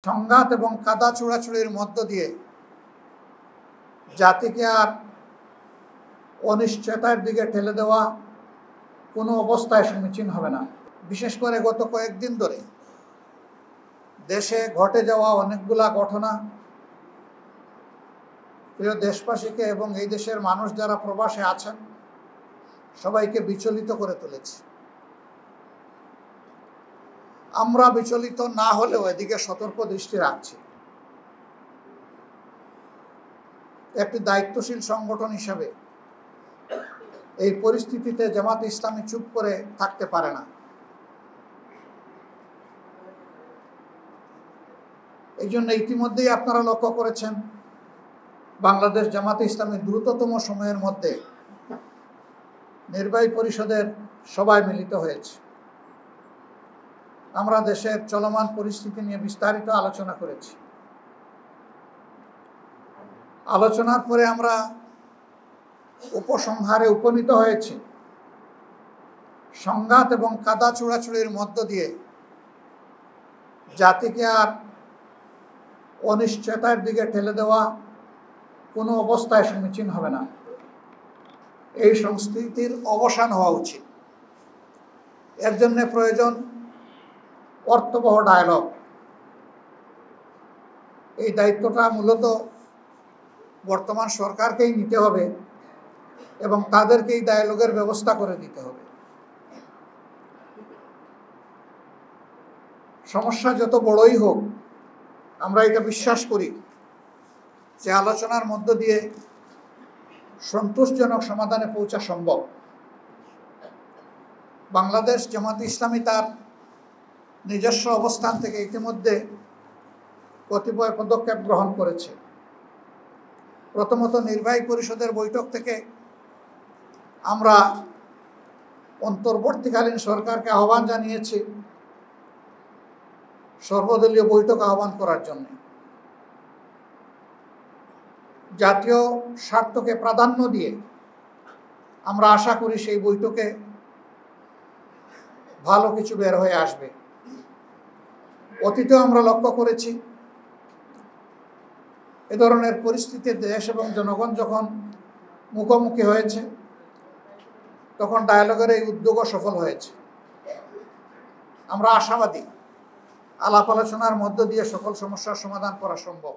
সংঘাত এবং কাদা ছোড়াছুড়ির মধ্য দিয়ে জাতিকে আর অনিশ্চয়তার দিকে ঠেলে দেওয়া কোনো অবস্থায় সমীচীন হবে না। বিশেষ করে গত কয়েকদিন ধরে দেশে ঘটে যাওয়া অনেকগুলা ঘটনা প্রিয় দেশবাসীকে এবং এই দেশের মানুষ যারা প্রবাসে আছেন সবাইকে বিচলিত করে তুলেছে। আমরা বিচলিত না হলেও এদিকে সতর্ক দৃষ্টি রাখছি। একটি দায়িত্বশীল সংগঠন হিসাবে এই পরিস্থিতিতে জামাত ইসলামী চুপ করে থাকতে পারে না। এই জন্য ইতিমধ্যেই আপনারা লক্ষ্য করেছেন বাংলাদেশ জামাত ইসলামী দ্রুততম সময়ের মধ্যে নির্বাহী পরিষদের সভায় মিলিত হয়েছে। আমরা দেশের চলমান পরিস্থিতি নিয়ে বিস্তারিত আলোচনা করেছি। আলোচনার পরে আমরা উপসংহারে উপনীত হয়েছি সংঘাত এবং কাদা ছোড়াছুড়ির মধ্য দিয়ে জাতিকে আর অনিশ্চয়তার দিকে ঠেলে দেওয়া কোনো অবস্থায় সমীচীন হবে না। এই সংস্কৃতির অবসান হওয়া উচিত। এর জন্য প্রয়োজন অর্থবহ ডায়ালগ। এই দায়িত্বটা মূলত বর্তমান সরকারকেই নিতে হবে এবং তাদেরকে এই ডায়ালগের ব্যবস্থা করে দিতে হবে। সমস্যা যত বড়ই হোক, আমরা এটা বিশ্বাস করি যে আলোচনার মধ্য দিয়ে সন্তোষজনক সমাধানে পৌঁছা সম্ভব। বাংলাদেশ জামাত ইসলামী তার নিজস্ব অবস্থান থেকে ইতিমধ্যে কতিপয় পদক্ষেপ গ্রহণ করেছে। প্রথমত, নির্বাহী পরিষদের বৈঠক থেকে আমরা অন্তর্বর্তীকালীন সরকারকে আহ্বান জানিয়েছি সর্বদলীয় বৈঠক আহ্বান করার জন্য। জাতীয় স্বার্থকে প্রাধান্য দিয়ে আমরা আশা করি সেই বৈঠকে ভালো কিছু বের হয়ে আসবে। অতীতেও আমরা লক্ষ্য করেছি এ ধরনের পরিস্থিতিতে দেশ এবং জনগণ যখন মুখোমুখি হয়েছে তখন ডায়ালগের এই উদ্যোগও সফল হয়েছে। আমরা আশাবাদী আলাপ আলোচনার মধ্য দিয়ে সকল সমস্যার সমাধান করা সম্ভব।